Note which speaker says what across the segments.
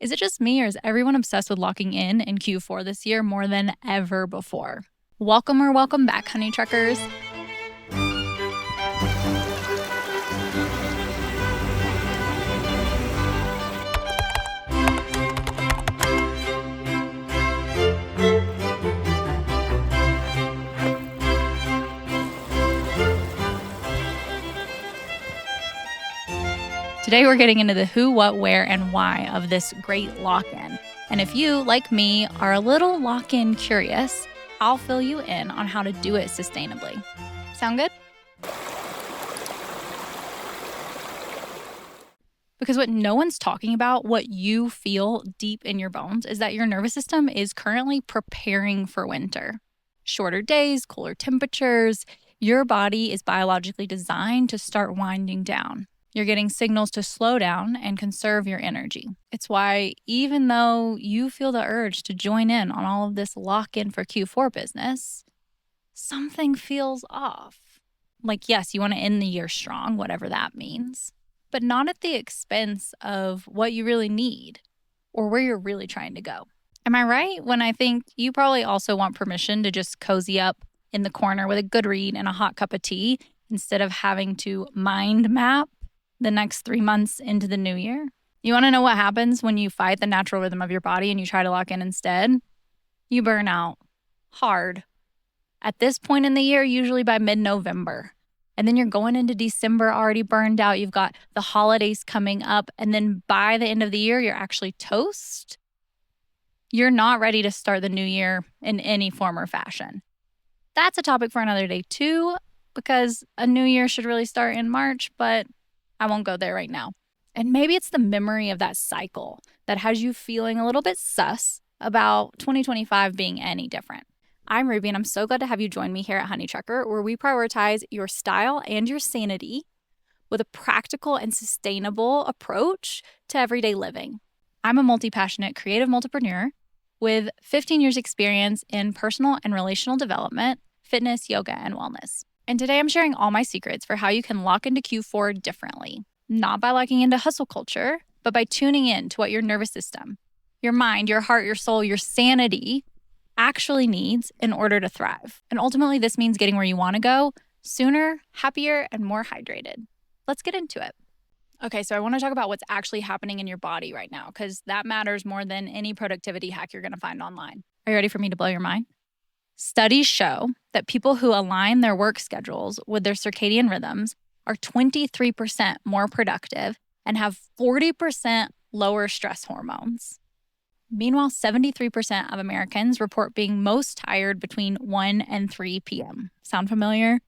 Speaker 1: Is it just me or is everyone obsessed with locking in Q4 this year more than ever before? Welcome back, honey truckers. Today we're getting into the who, what, where, and why of this great lock-in. And if you, like me, are a little lock-in curious, I'll fill you in on how to do it sustainably. Sound good? Because what no one's talking about, what you feel deep in your bones, is that your nervous system is currently preparing for winter. Shorter days, cooler temperatures, your body is biologically designed to start winding down. You're getting signals to slow down and conserve your energy. It's why even though you feel the urge to join in on all of this lock-in for Q4 business, something feels off. Like, yes, you want to end the year strong, whatever that means, but not at the expense of what you really need or where you're really trying to go. Am I right when I think you probably also want permission to just cozy up in the corner with a good read and a hot cup of tea instead of having to mind map the next 3 months into the new year? You want to know what happens when you fight the natural rhythm of your body and you try to lock in instead? You burn out hard. At this point in the year, usually by mid-November. And then you're going into December already burned out. You've got the holidays coming up. And then by the end of the year, you're actually toast. You're not ready to start the new year in any form or fashion. That's a topic for another day too, because a new year should really start in March, but I won't go there right now. And maybe it's the memory of that cycle that has you feeling a little bit sus about 2025 being any different. I'm Ruby, and I'm so glad to have you join me here at Honey Trucker, where we prioritize your style and your sanity with a practical and sustainable approach to everyday living. I'm a multi-passionate creative multipreneur with 15 years experience in personal and relational development, fitness, yoga, and wellness. And today I'm sharing all my secrets for how you can lock into Q4 differently. Not by locking into hustle culture, but by tuning in to what your nervous system, your mind, your heart, your soul, your sanity actually needs in order to thrive. And ultimately, this means getting where you want to go sooner, happier, and more hydrated. Let's get into it. Okay, so I want to talk about what's actually happening in your body right now, because that matters more than any productivity hack you're going to find online. Are you ready for me to blow your mind? Studies show that people who align their work schedules with their circadian rhythms are 23% more productive and have 40% lower stress hormones. Meanwhile, 73% of Americans report being most tired between 1 and 3 p.m. Sound familiar?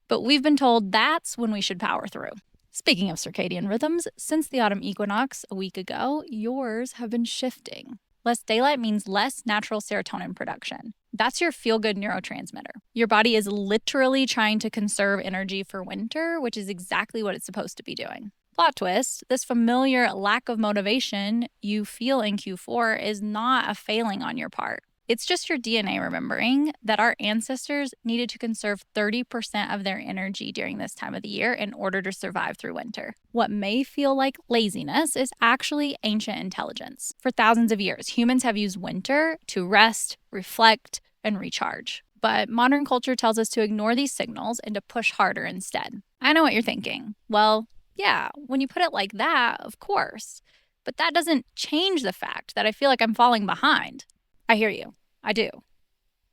Speaker 1: But we've been told that's when we should power through. Speaking of circadian rhythms, since the autumn equinox a week ago, yours have been shifting. Less daylight means less natural serotonin production. That's your feel-good neurotransmitter. Your body is literally trying to conserve energy for winter, which is exactly what it's supposed to be doing. Plot twist, this familiar lack of motivation you feel in Q4 is not a failing on your part. It's just your DNA remembering that our ancestors needed to conserve 30% of their energy during this time of the year in order to survive through winter. What may feel like laziness is actually ancient intelligence. For thousands of years, humans have used winter to rest, reflect, and recharge. But modern culture tells us to ignore these signals and to push harder instead. I know what you're thinking. Well, yeah, when you put it like that, of course. But that doesn't change the fact that I feel like I'm falling behind. I hear you. I do.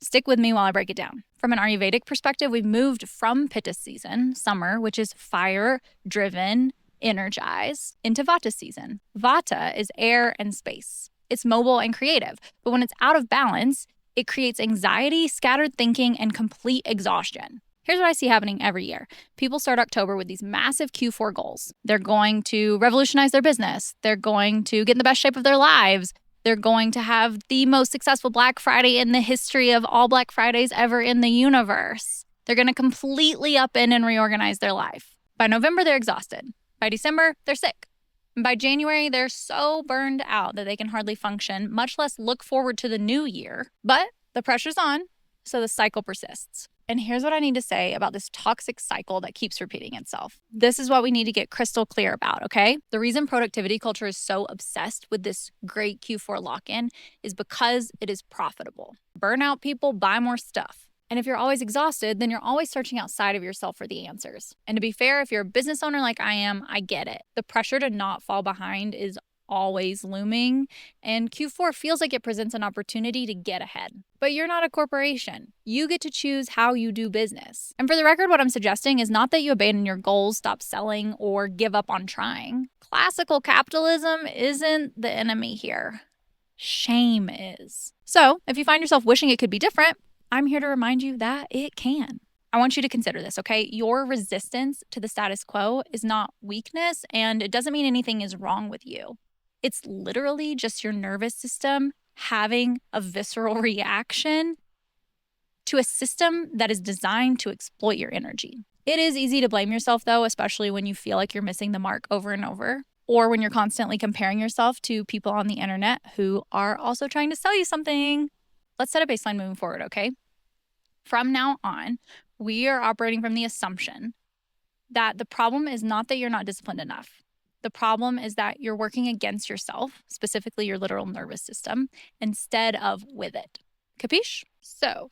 Speaker 1: Stick with me while I break it down. From an Ayurvedic perspective, we've moved from Pitta season, summer, which is fire-driven, energized, into Vata season. Vata is air and space. It's mobile and creative. But when it's out of balance, it creates anxiety, scattered thinking, and complete exhaustion. Here's what I see happening every year. People start October with these massive Q4 goals. They're going to revolutionize their business. They're going to get in the best shape of their lives. They're going to have the most successful Black Friday in the history of all Black Fridays ever in the universe. They're going to completely upend and reorganize their life. By November, they're exhausted. By December, they're sick. And by January, they're so burned out that they can hardly function, much less look forward to the new year. But the pressure's on. So the cycle persists. And here's what I need to say about this toxic cycle that keeps repeating itself. This is what we need to get crystal clear about, okay? The reason productivity culture is so obsessed with this great Q4 lock-in is because it is profitable. Burnout people buy more stuff. And if you're always exhausted, then you're always searching outside of yourself for the answers. And to be fair, if you're a business owner like I am, I get it. The pressure to not fall behind is always looming, and Q4 feels like it presents an opportunity to get ahead. But you're not a corporation. You get to choose how you do business. And for the record, what I'm suggesting is not that you abandon your goals, stop selling, or give up on trying. Classical capitalism isn't the enemy here. Shame is. So, if you find yourself wishing it could be different, I'm here to remind you that it can. I want you to consider this, okay? Your resistance to the status quo is not weakness, and it doesn't mean anything is wrong with you. It's literally just your nervous system having a visceral reaction to a system that is designed to exploit your energy. It is easy to blame yourself, though, especially when you feel like you're missing the mark over and over, or when you're constantly comparing yourself to people on the internet who are also trying to sell you something. Let's set a baseline moving forward, okay? From now on, we are operating from the assumption that the problem is not that you're not disciplined enough. The problem is that you're working against yourself, specifically your literal nervous system, instead of with it. Capiche? So,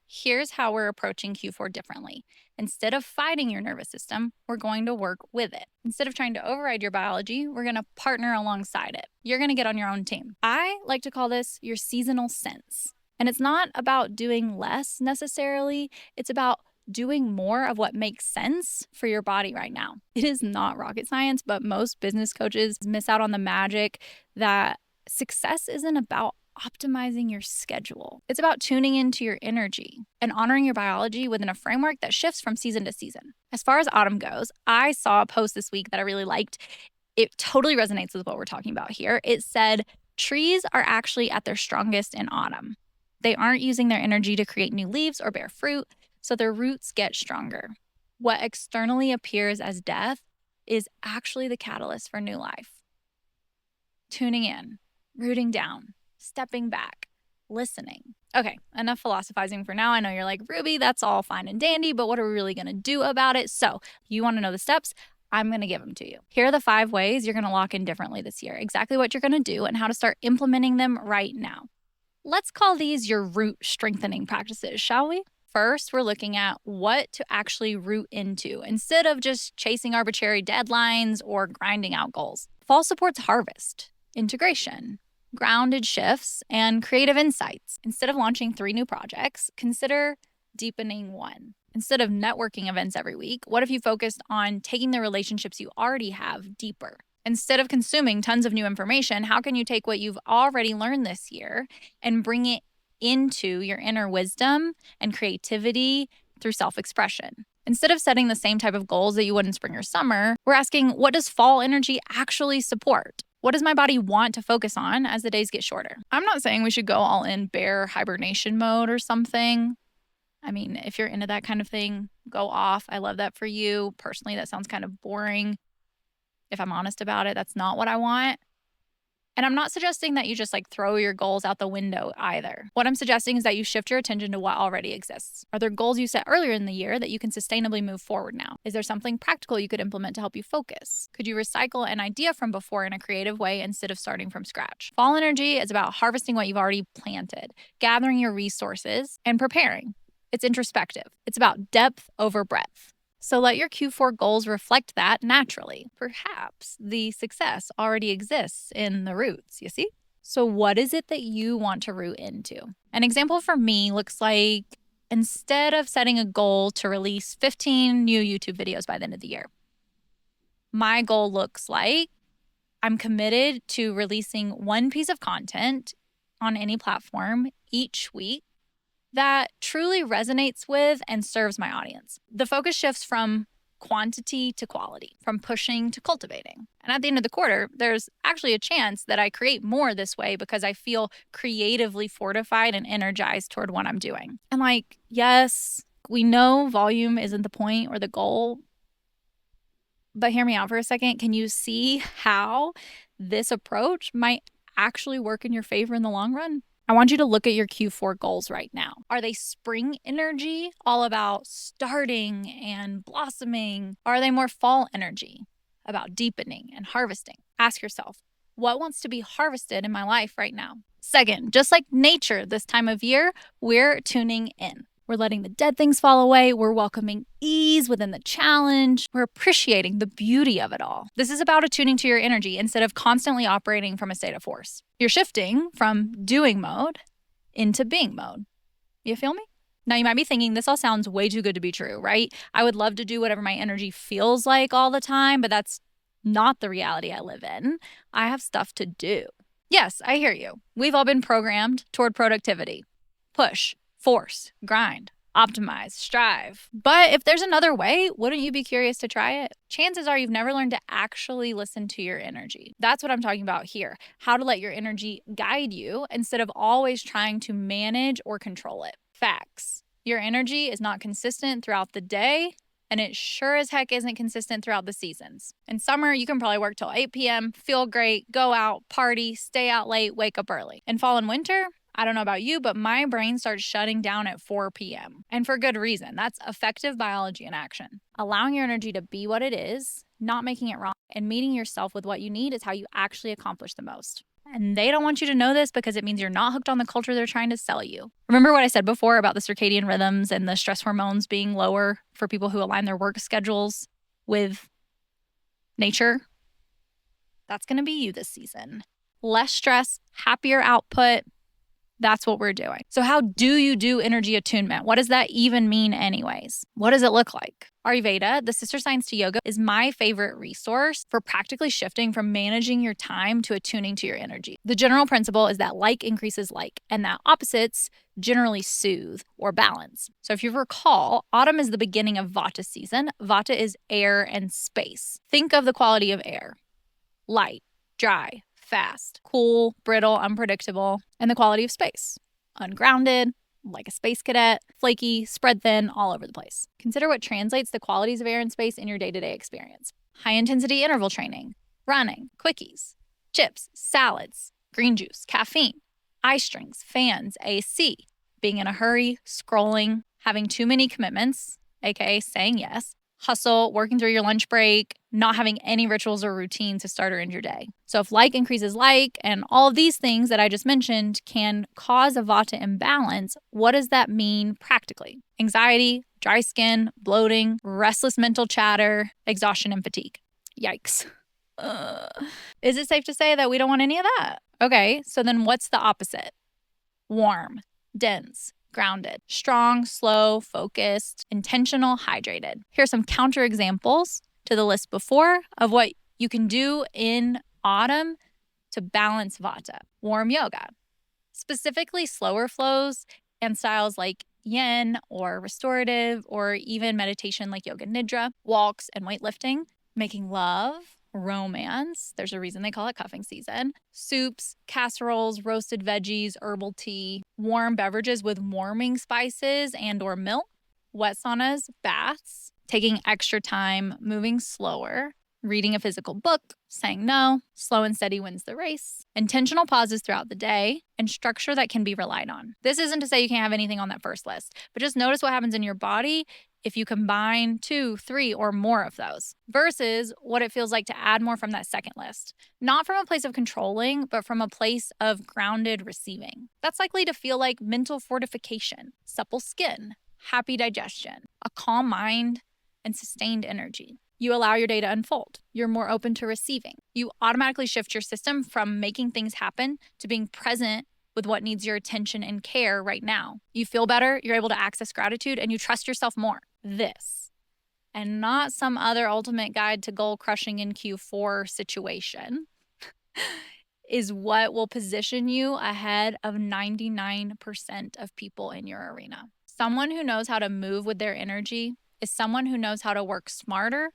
Speaker 1: here's how we're approaching Q4 differently. Instead of fighting your nervous system, we're going to work with it. Instead of trying to override your biology, we're going to partner alongside it. You're going to get on your own team. I like to call this your seasonal sense. And it's not about doing less necessarily. It's about doing more of what makes sense for your body right now. It is not rocket science, but most business coaches miss out on the magic that success isn't about optimizing your schedule. It's about tuning into your energy and honoring your biology within a framework that shifts from season to season. As far as autumn goes, I saw a post this week that I really liked. It totally resonates with what we're talking about here. It said, trees are actually at their strongest in autumn. They aren't using their energy to create new leaves or bear fruit, so their roots get stronger. What externally appears as death is actually the catalyst for new life. Tuning in, rooting down, stepping back, listening. Okay, enough philosophizing for now. I know you're like, Ruby, that's all fine and dandy, but what are we really going to do about it? So, you want to know the steps? I'm going to give them to you. Here are the 5 ways you're going to lock in differently this year, exactly what you're going to do and how to start implementing them right now. Let's call these your root strengthening practices, shall we? First, we're looking at what to actually root into instead of just chasing arbitrary deadlines or grinding out goals. Fall supports harvest, integration, grounded shifts, and creative insights. Instead of launching 3 new projects, consider deepening one. Instead of networking events every week, what if you focused on taking the relationships you already have deeper? Instead of consuming tons of new information, how can you take what you've already learned this year and bring it into your inner wisdom and creativity through self-expression? Instead of setting the same type of goals that you would in spring or summer, we're asking, what does fall energy actually support? What does my body want to focus on as the days get shorter? I'm not saying we should go all in bear hibernation mode or something. I mean, if you're into that kind of thing, go off. I love that for you. Personally, that sounds kind of boring. If I'm honest about it, that's not what I want. And I'm not suggesting that you just throw your goals out the window either. What I'm suggesting is that you shift your attention to what already exists. Are there goals you set earlier in the year that you can sustainably move forward now? Is there something practical you could implement to help you focus? Could you recycle an idea from before in a creative way instead of starting from scratch? Fall energy is about harvesting what you've already planted, gathering your resources, and preparing. It's introspective. It's about depth over breadth. So let your Q4 goals reflect that naturally. Perhaps the success already exists in the roots, you see? So what is it that you want to root into? An example for me looks like instead of setting a goal to release 15 new YouTube videos by the end of the year, my goal looks like I'm committed to releasing one piece of content on any platform each week that truly resonates with and serves my audience. The focus shifts from quantity to quality, from pushing to cultivating. And at the end of the quarter, there's actually a chance that I create more this way because I feel creatively fortified and energized toward what I'm doing. And yes, we know volume isn't the point or the goal, but hear me out for a second. Can you see how this approach might actually work in your favor in the long run? I want you to look at your Q4 goals right now. Are they spring energy, all about starting and blossoming? Or are they more fall energy, about deepening and harvesting? Ask yourself, what wants to be harvested in my life right now? Second, just like nature this time of year, we're tuning in. We're letting the dead things fall away. We're welcoming ease within the challenge. We're appreciating the beauty of it all. This is about attuning to your energy instead of constantly operating from a state of force. You're shifting from doing mode into being mode. You feel me? Now, you might be thinking this all sounds way too good to be true, right? I would love to do whatever my energy feels like all the time, but that's not the reality I live in. I have stuff to do. Yes, I hear you. We've all been programmed toward productivity. Push, force, grind, optimize, strive. But if there's another way, wouldn't you be curious to try it? Chances are you've never learned to actually listen to your energy. That's what I'm talking about here. How to let your energy guide you instead of always trying to manage or control it. Facts. Your energy is not consistent throughout the day, and it sure as heck isn't consistent throughout the seasons. In summer, you can probably work till 8 p.m., feel great, go out, party, stay out late, wake up early. In fall and winter, I don't know about you, but my brain starts shutting down at 4 p.m. And for good reason. That's effective biology in action. Allowing your energy to be what it is, not making it wrong, and meeting yourself with what you need is how you actually accomplish the most. And they don't want you to know this because it means you're not hooked on the culture they're trying to sell you. Remember what I said before about the circadian rhythms and the stress hormones being lower for people who align their work schedules with nature? That's going to be you this season. Less stress, happier output. That's what we're doing. So how do you do energy attunement? What does that even mean anyways? What does it look like? Ayurveda, the sister science to yoga, is my favorite resource for practically shifting from managing your time to attuning to your energy. The general principle is that like increases like, and that opposites generally soothe or balance. So if you recall, autumn is the beginning of Vata season. Vata is air and space. Think of the quality of air. Light, dry, fast, cool, brittle, unpredictable, and the quality of space. Ungrounded, like a space cadet, flaky, spread thin, all over the place. Consider what translates the qualities of air and space in your day-to-day experience. High-intensity interval training, running, quickies, chips, salads, green juice, caffeine, eye strings, fans, AC, being in a hurry, scrolling, having too many commitments, aka saying yes, hustle, working through your lunch break, not having any rituals or routine to start or end your day. So if like increases like, and all of these things that I just mentioned can cause a Vata imbalance, what does that mean practically? Anxiety, dry skin, bloating, restless mental chatter, exhaustion, and fatigue. Yikes. Is it safe to say that we don't want any of that? Okay, so then what's the opposite? Warm, dense, grounded, strong, slow, focused, intentional, hydrated. Here are some counterexamples to the list before of what you can do in autumn to balance Vata. Warm yoga, specifically slower flows and styles like yin or restorative or even meditation like yoga nidra, walks and weightlifting, making love, romance. There's a reason they call it cuffing season. Soups, casseroles, roasted veggies, herbal tea, warm beverages with warming spices and or milk, wet saunas, baths, taking extra time, moving slower, reading a physical book, saying no, slow and steady wins the race, intentional pauses throughout the day, and structure that can be relied on. This isn't to say you can't have anything on that first list, but just notice what happens in your body if you combine 2, 3, or more of those versus what it feels like to add more from that second list. Not from a place of controlling, but from a place of grounded receiving. That's likely to feel like mental fortification, supple skin, happy digestion, a calm mind, and sustained energy. You allow your day to unfold. You're more open to receiving. You automatically shift your system from making things happen to being present with what needs your attention and care right now. You feel better, you're able to access gratitude, and you trust yourself more. This, and not some other ultimate guide to goal crushing in Q4 situation, is what will position you ahead of 99% of people in your arena. Someone who knows how to move with their energy is someone who knows how to work smarter,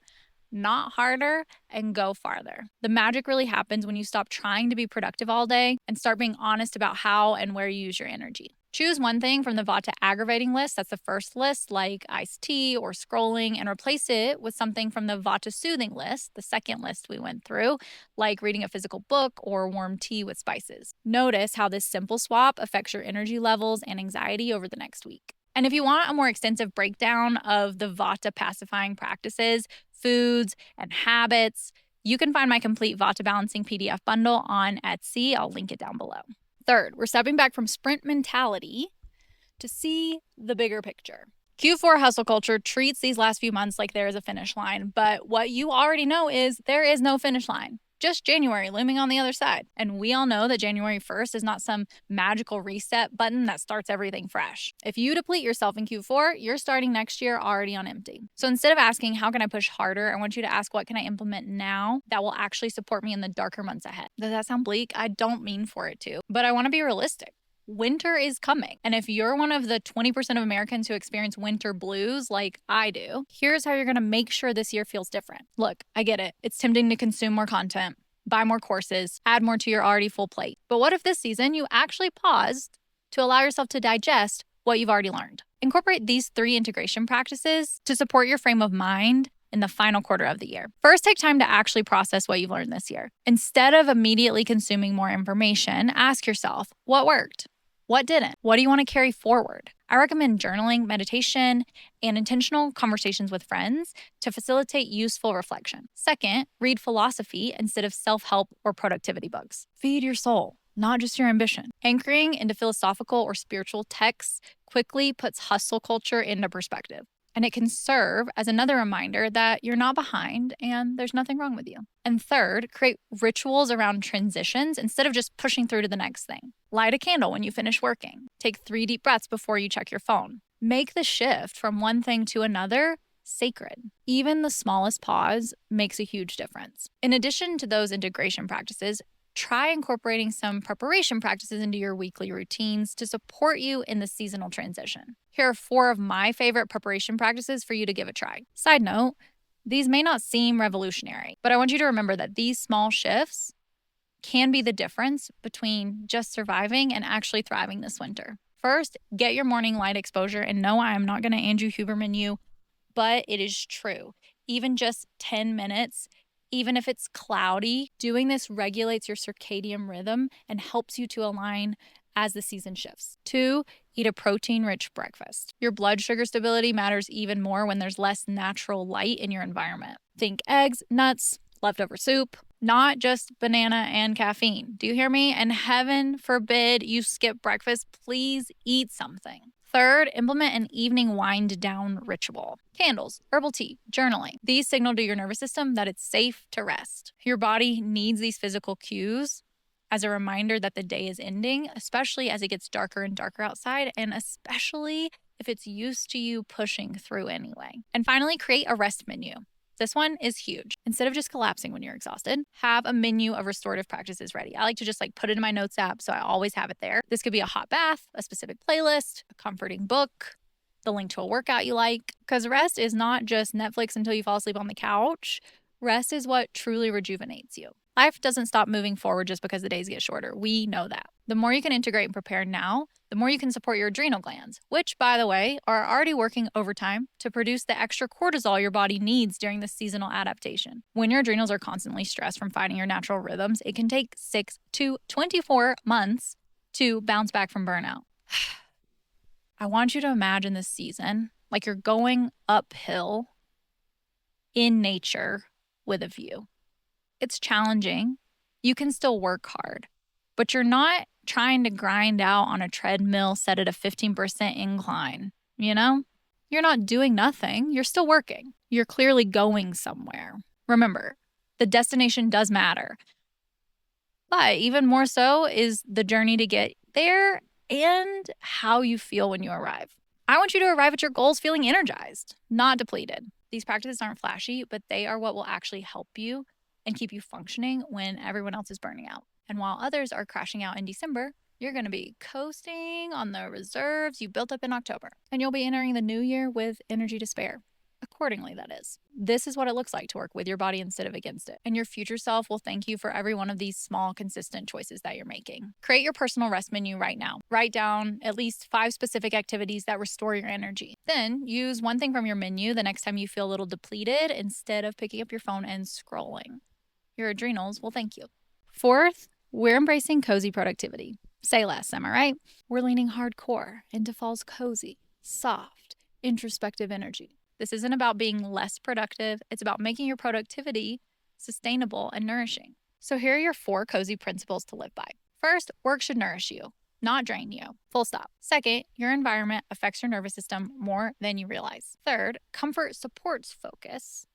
Speaker 1: not harder, and go farther. The magic really happens when you stop trying to be productive all day and start being honest about how and where you use your energy. Choose one thing from the Vata aggravating list, that's the first list, like iced tea or scrolling, and replace it with something from the Vata soothing list, the second list we went through, like reading a physical book or warm tea with spices. Notice how this simple swap affects your energy levels and anxiety over the next week. And if you want a more extensive breakdown of the Vata pacifying practices, foods, and habits, you can find my complete Vata balancing PDF bundle on Etsy. I'll link it down below. Third, we're stepping back from sprint mentality to see the bigger picture. Q4 hustle culture treats these last few months like there is a finish line, but what you already know is there is no finish line. Just January looming on the other side. And we all know that January 1st is not some magical reset button that starts everything fresh. If you deplete yourself in Q4, you're starting next year already on empty. So instead of asking, how can I push harder? I want you to ask, what can I implement now that will actually support me in the darker months ahead? Does that sound bleak? I don't mean for it to, but I want to be realistic. Winter is coming. And if you're one of the 20% of Americans who experience winter blues like I do, here's how you're going to make sure this year feels different. Look, I get it. It's tempting to consume more content, buy more courses, add more to your already full plate. But what if this season you actually paused to allow yourself to digest what you've already learned? Incorporate these 3 integration practices to support your frame of mind in the final quarter of the year. First, take time to actually process what you've learned this year. Instead of immediately consuming more information, ask yourself, what worked? What didn't? What do you want to carry forward? I recommend journaling, meditation, and intentional conversations with friends to facilitate useful reflection. Second, read philosophy instead of self-help or productivity books. Feed your soul, not just your ambition. Anchoring into philosophical or spiritual texts quickly puts hustle culture into perspective. And it can serve as another reminder that you're not behind and there's nothing wrong with you. And third, create rituals around transitions instead of just pushing through to the next thing. Light a candle when you finish working. Take 3 deep breaths before you check your phone. Make the shift from one thing to another sacred. Even the smallest pause makes a huge difference. In addition to those integration practices, try incorporating some preparation practices into your weekly routines to support you in the seasonal transition. Here are 4 of my favorite preparation practices for you to give a try. Side note, these may not seem revolutionary, but I want you to remember that these small shifts can be the difference between just surviving and actually thriving this winter. First, get your morning light exposure, and no, I am not going to Andrew Huberman you, but it is true. Even just 10 minutes, even if it's cloudy, doing this regulates your circadian rhythm and helps you to align as the season shifts. 2, eat a protein-rich breakfast. Your blood sugar stability matters even more when there's less natural light in your environment. Think eggs, nuts, leftover soup, not just banana and caffeine. Do you hear me? And heaven forbid you skip breakfast. Please eat something. Third, implement an evening wind down ritual. Candles, herbal tea, journaling. These signal to your nervous system that it's safe to rest. Your body needs these physical cues as a reminder that the day is ending, especially as it gets darker and darker outside, and especially if it's used to you pushing through anyway. And finally, create a rest menu. This one is huge. Instead of just collapsing when you're exhausted, have a menu of restorative practices ready. I like to just put it in my notes app, so I always have it there. This could be a hot bath, a specific playlist, a comforting book, the link to a workout you like. Because rest is not just Netflix until you fall asleep on the couch. Rest is what truly rejuvenates you. Life doesn't stop moving forward just because the days get shorter. We know that. The more you can integrate and prepare now, the more you can support your adrenal glands, which, by the way, are already working overtime to produce the extra cortisol your body needs during the seasonal adaptation. When your adrenals are constantly stressed from fighting your natural rhythms, it can take 6 to 24 months to bounce back from burnout. I want you to imagine this season like you're going uphill in nature with a view. It's challenging. You can still work hard, but you're not trying to grind out on a treadmill set at a 15% incline, you know? You're not doing nothing. You're still working. You're clearly going somewhere. Remember, the destination does matter. But even more so is the journey to get there and how you feel when you arrive. I want you to arrive at your goals feeling energized, not depleted. These practices aren't flashy, but they are what will actually help you and keep you functioning when everyone else is burning out. And while others are crashing out in December, you're going to be coasting on the reserves you built up in October. And you'll be entering the new year with energy to spare. accordingly, that is. This is what it looks like to work with your body instead of against it. And your future self will thank you for every one of these small, consistent choices that you're making. Create your personal rest menu right now. Write down at least 5 specific activities that restore your energy. Then use one thing from your menu the next time you feel a little depleted instead of picking up your phone and scrolling. Your adrenals will thank you. Fourth, we're embracing cozy productivity. Say less, am I right? We're leaning hardcore into fall's cozy, soft, introspective energy. This isn't about being less productive. It's about making your productivity sustainable and nourishing. So here are your 4 cozy principles to live by. First, work should nourish you, not drain you. Full stop. Second, your environment affects your nervous system more than you realize. Third, comfort supports focus.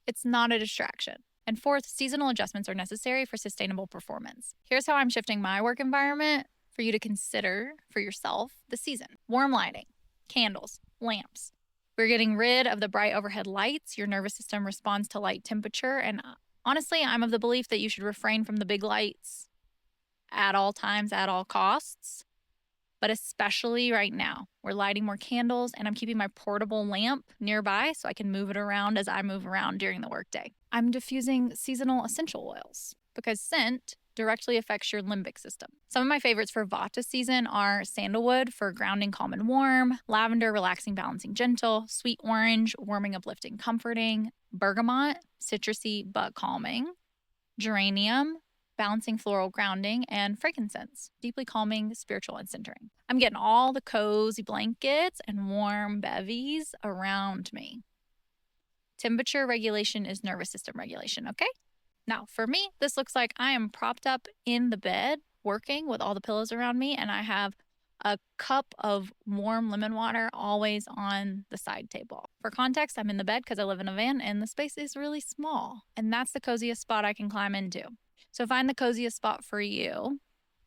Speaker 1: It's not a distraction. And fourth, seasonal adjustments are necessary for sustainable performance. Here's how I'm shifting my work environment for you to consider for yourself this season. Warm lighting, candles, lamps. We're getting rid of the bright overhead lights. Your nervous system responds to light temperature. And honestly, I'm of the belief that you should refrain from the big lights at all times, at all costs. But especially right now, we're lighting more candles and I'm keeping my portable lamp nearby so I can move it around as I move around during the workday. I'm diffusing seasonal essential oils because scent directly affects your limbic system. Some of my favorites for Vata season are sandalwood for grounding, calm, and warm, lavender, relaxing, balancing, gentle, sweet orange, warming, uplifting, comforting, bergamot, citrusy but calming, geranium, balancing, floral, grounding, and frankincense, deeply calming, spiritual, and centering. I'm getting all the cozy blankets and warm bevies around me. Temperature regulation is nervous system regulation, okay? Now, for me, this looks like I am propped up in the bed working with all the pillows around me, and I have a cup of warm lemon water always on the side table. For context, I'm in the bed because I live in a van and the space is really small, and that's the coziest spot I can climb into. So find the coziest spot for you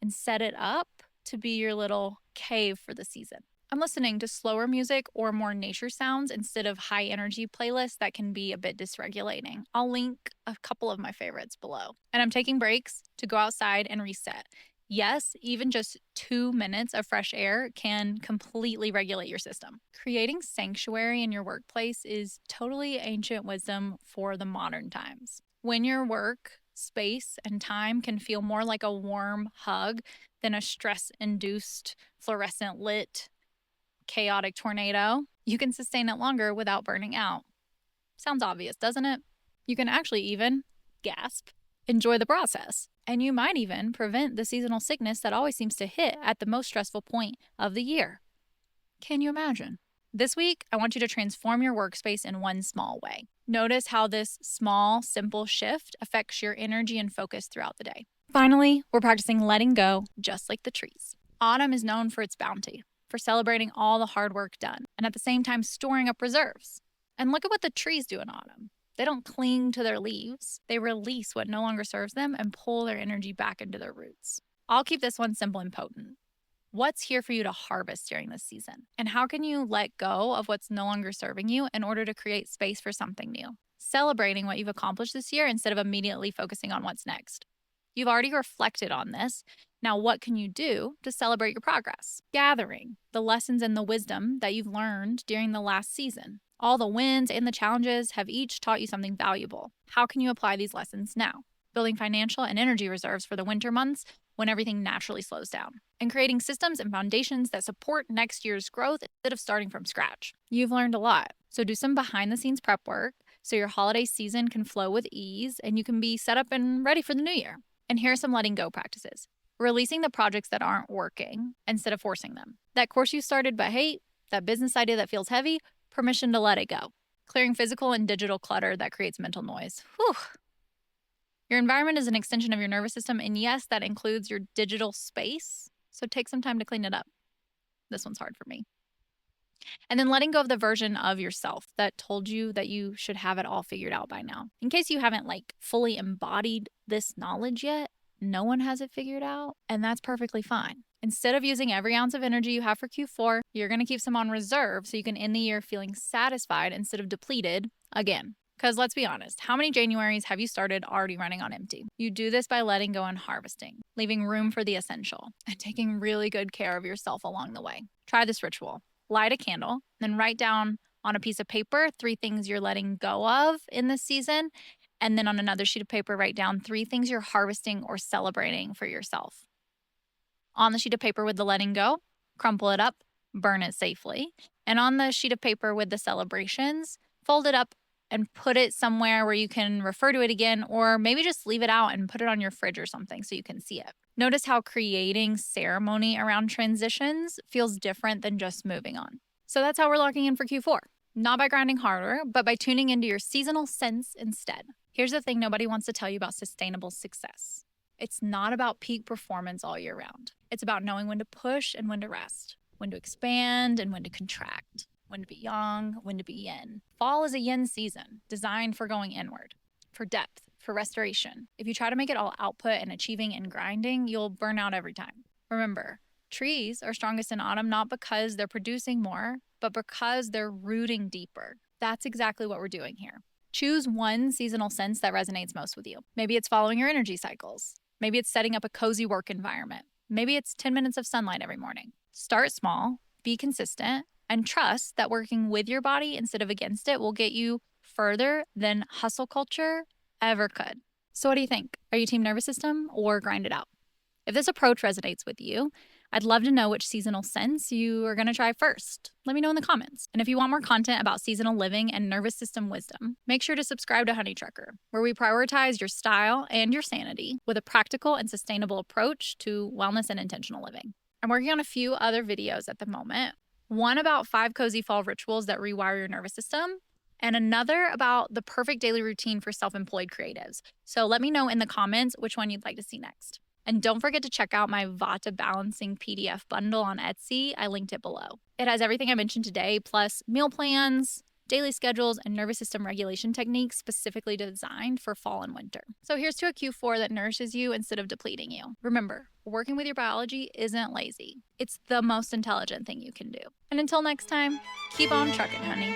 Speaker 1: and set it up to be your little cave for the season. I'm listening to slower music or more nature sounds instead of high energy playlists that can be a bit dysregulating. I'll link a couple of my favorites below. And I'm taking breaks to go outside and reset. Yes, even just 2 minutes of fresh air can completely regulate your system. Creating sanctuary in your workplace is totally ancient wisdom for the modern times. When your work space and time can feel more like a warm hug than a stress-induced, fluorescent lit, chaotic tornado, you can sustain it longer without burning out. Sounds obvious, doesn't it? You can actually even, gasp, enjoy the process. And you might even prevent the seasonal sickness that always seems to hit at the most stressful point of the year. Can you imagine? This week, I want you to transform your workspace in one small way. Notice how this small, simple shift affects your energy and focus throughout the day. Finally, we're practicing letting go, just like the trees. Autumn is known for its bounty, for celebrating all the hard work done, and at the same time storing up reserves. And look at what the trees do in autumn. They don't cling to their leaves. They release what no longer serves them and pull their energy back into their roots. I'll keep this one simple and potent. What's here for you to harvest during this season? And how can you let go of what's no longer serving you in order to create space for something new? Celebrating what you've accomplished this year instead of immediately focusing on what's next. You've already reflected on this. Now, what can you do to celebrate your progress? Gathering the lessons and the wisdom that you've learned during the last season. All the wins and the challenges have each taught you something valuable. How can you apply these lessons now? Building financial and energy reserves for the winter months when everything naturally slows down. And creating systems and foundations that support next year's growth instead of starting from scratch. You've learned a lot. So do some behind-the-scenes prep work so your holiday season can flow with ease and you can be set up and ready for the new year. And here are some letting go practices. Releasing the projects that aren't working instead of forcing them. That course you started but hate, that business idea that feels heavy, permission to let it go. Clearing physical and digital clutter that creates mental noise. Whew. Your environment is an extension of your nervous system, and yes, that includes your digital space, so take some time to clean it up. This one's hard for me. And then letting go of the version of yourself that told you that you should have it all figured out by now. In case you haven't fully embodied this knowledge yet, no one has it figured out, and that's perfectly fine. Instead of using every ounce of energy you have for Q4, you're going to keep some on reserve so you can end the year feeling satisfied instead of depleted again. Because let's be honest, how many Januaries have you started already running on empty? You do this by letting go and harvesting, leaving room for the essential, and taking really good care of yourself along the way. Try this ritual. Light a candle, then write down On a piece of paper, 3 things you're letting go of in this season. And then on another sheet of paper, write down 3 things you're harvesting or celebrating for yourself. On the sheet of paper with the letting go, crumple it up, burn it safely. And on the sheet of paper with the celebrations, fold it up and put it somewhere where you can refer to it again, or maybe just leave it out and put it on your fridge or something so you can see it. Notice how creating ceremony around transitions feels different than just moving on. So that's how we're locking in for Q4. Not by grinding harder, but by tuning into your seasonal sense instead. Here's the thing nobody wants to tell you about sustainable success. It's not about peak performance all year round. It's about knowing when to push and when to rest, when to expand and when to contract, when to be yang, when to be yin. Fall is a yin season designed for going inward, for depth, for restoration. If you try to make it all output and achieving and grinding, you'll burn out every time. Remember, trees are strongest in autumn not because they're producing more, but because they're rooting deeper. That's exactly what we're doing here. Choose one seasonal sense that resonates most with you. Maybe it's following your energy cycles. Maybe it's setting up a cozy work environment. Maybe it's 10 minutes of sunlight every morning. Start small, be consistent, and trust that working with your body instead of against it will get you further than hustle culture ever could. So what do you think? Are you team nervous system or grind it out? If this approach resonates with you, I'd love to know which seasonal sense you are going to try first. Let me know in the comments. And if you want more content about seasonal living and nervous system wisdom, make sure to subscribe to Honey Trucker, where we prioritize your style and your sanity with a practical and sustainable approach to wellness and intentional living. I'm working on a few other videos at the moment. One about 5 cozy fall rituals that rewire your nervous system, and another about the perfect daily routine for self-employed creatives. So let me know in the comments which one you'd like to see next. And don't forget to check out my Vata balancing PDF bundle on Etsy. I linked it below. It has everything I mentioned today, plus meal plans, daily schedules, and nervous system regulation techniques specifically designed for fall and winter. So here's to a Q4 that nourishes you instead of depleting you. Remember, working with your biology isn't lazy. It's the most intelligent thing you can do. And until next time, keep on trucking, honey.